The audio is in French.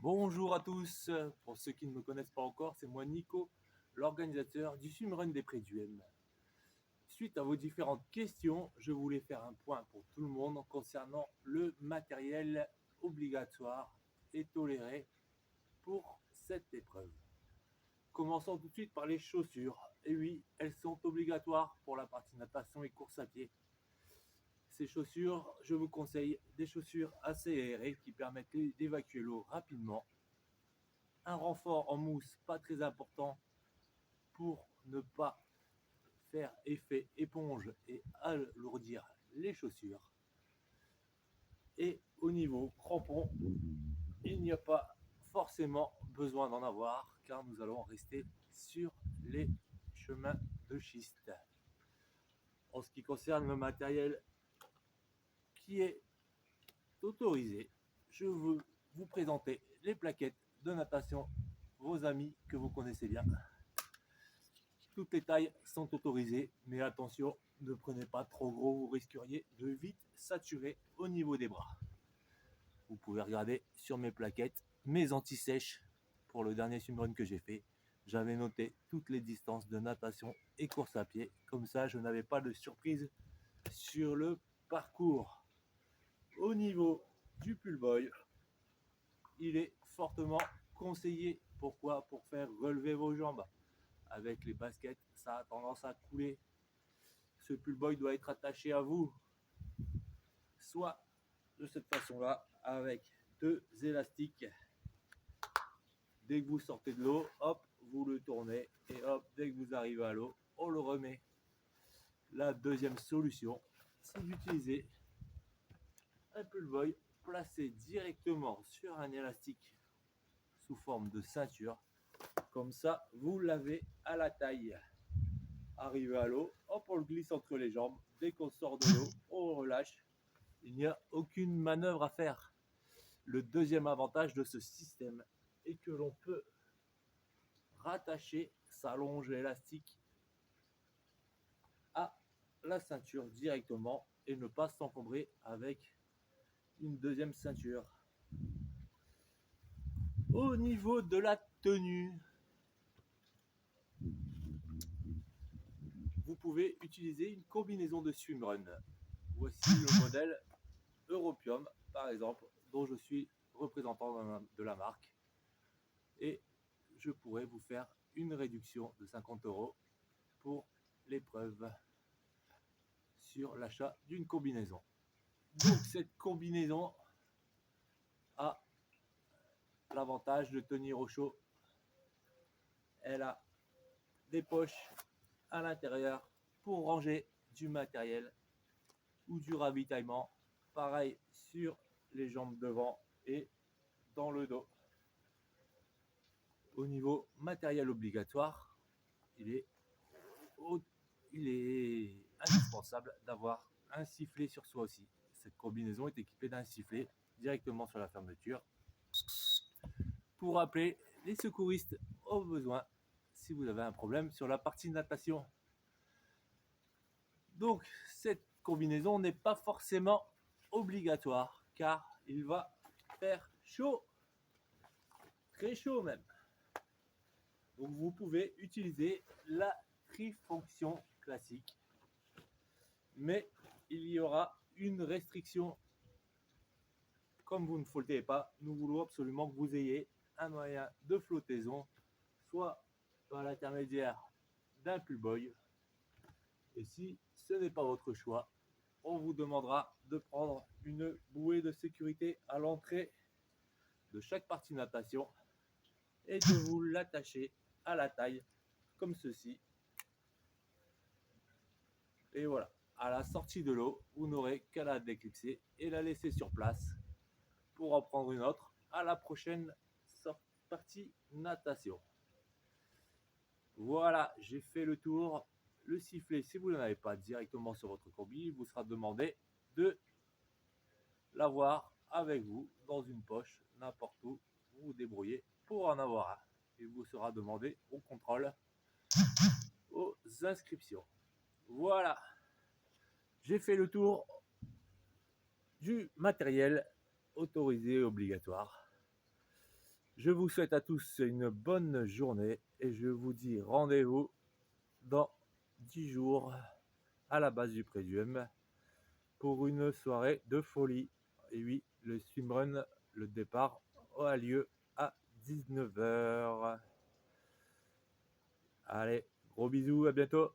Bonjour à tous, pour ceux qui ne me connaissent pas encore, c'est moi Nico, l'organisateur du swimrun des Prés du M. Suite à vos différentes questions, je voulais faire un point pour tout le monde concernant le matériel obligatoire et toléré pour cette épreuve. Commençons tout de suite par les chaussures. Et oui, elles sont obligatoires pour la partie natation et course à pied. Ces chaussures, je vous conseille des chaussures assez aérées qui permettent d'évacuer l'eau rapidement. Un renfort en mousse pas très important pour ne pas faire effet éponge et alourdir les chaussures. Et au niveau crampons, il n'y a pas forcément besoin d'en avoir car nous allons rester sur les chemins de schiste. En ce qui concerne le matériel qui est autorisé, je veux vous présenter les plaquettes de natation, vos amis que vous connaissez bien. Toutes les tailles sont autorisées, mais attention, ne prenez pas trop gros, vous risqueriez de vite saturer au niveau des bras. Vous pouvez regarder sur mes plaquettes, mes anti-sèches pour le dernier swimrun que j'ai fait. J'avais noté toutes les distances de natation et course à pied, comme ça je n'avais pas de surprise sur le parcours. Au niveau du pull boy, il est fortement conseillé. Pourquoi? Pour faire relever vos jambes. Avec les baskets, ça a tendance à couler. Ce pull boy doit être attaché à vous, soit de cette façon-là, avec deux élastiques. Dès que vous sortez de l'eau, hop, vous le tournez et hop, dès que vous arrivez à l'eau, on le remet. La deuxième solution, c'est d'utiliser un pull boy placé directement sur un élastique sous forme de ceinture. Comme ça, vous l'avez à la taille. Arrivé à l'eau, hop, on le glisse entre les jambes. Dès qu'on sort de l'eau, on relâche. Il n'y a aucune manœuvre à faire. Le deuxième avantage de ce système est que l'on peut rattacher sa longe élastique à la ceinture directement et ne pas s'encombrer avec une deuxième ceinture. Au niveau de la tenue, vous pouvez utiliser une combinaison de swimrun. Voici le modèle Europium, par exemple, dont je suis représentant de la marque. Et je pourrais vous faire une réduction de 50 € pour l'épreuve sur l'achat d'une combinaison. Donc cette combinaison a l'avantage de tenir au chaud. Elle a des poches à l'intérieur pour ranger du matériel ou du ravitaillement. Pareil sur les jambes devant et dans le dos. Au niveau matériel obligatoire, il est indispensable d'avoir un sifflet sur soi aussi. Cette combinaison est équipée d'un sifflet directement sur la fermeture pour appeler les secouristes au besoin si vous avez un problème sur la partie natation. Donc cette combinaison n'est pas forcément obligatoire car il va faire chaud, très chaud même. Donc vous pouvez utiliser la trifonction classique, mais il y aura une restriction. Comme vous ne flottez pas, nous voulons absolument que vous ayez un moyen de flottaison, soit par l'intermédiaire d'un pull boy. Et si ce n'est pas votre choix, on vous demandera de prendre une bouée de sécurité à l'entrée de chaque partie de natation et de vous l'attacher à la taille comme ceci. Et voilà, à la sortie de l'eau, vous n'aurez qu'à la déclipser et la laisser sur place pour en prendre une autre à la prochaine partie natation. Voilà, j'ai fait le tour. Le sifflet, si vous n'en avez pas directement sur votre combi, il vous sera demandé de l'avoir avec vous dans une poche, n'importe où, vous vous débrouillez pour en avoir un. Il vous sera demandé au contrôle, aux inscriptions. Voilà, j'ai fait le tour du matériel autorisé et obligatoire. Je vous souhaite à tous une bonne journée et je vous dis rendez-vous dans 10 jours à la base du Prédium pour une soirée de folie. Et oui, le swimrun, le départ a lieu à 19 h. Allez, gros bisous, à bientôt.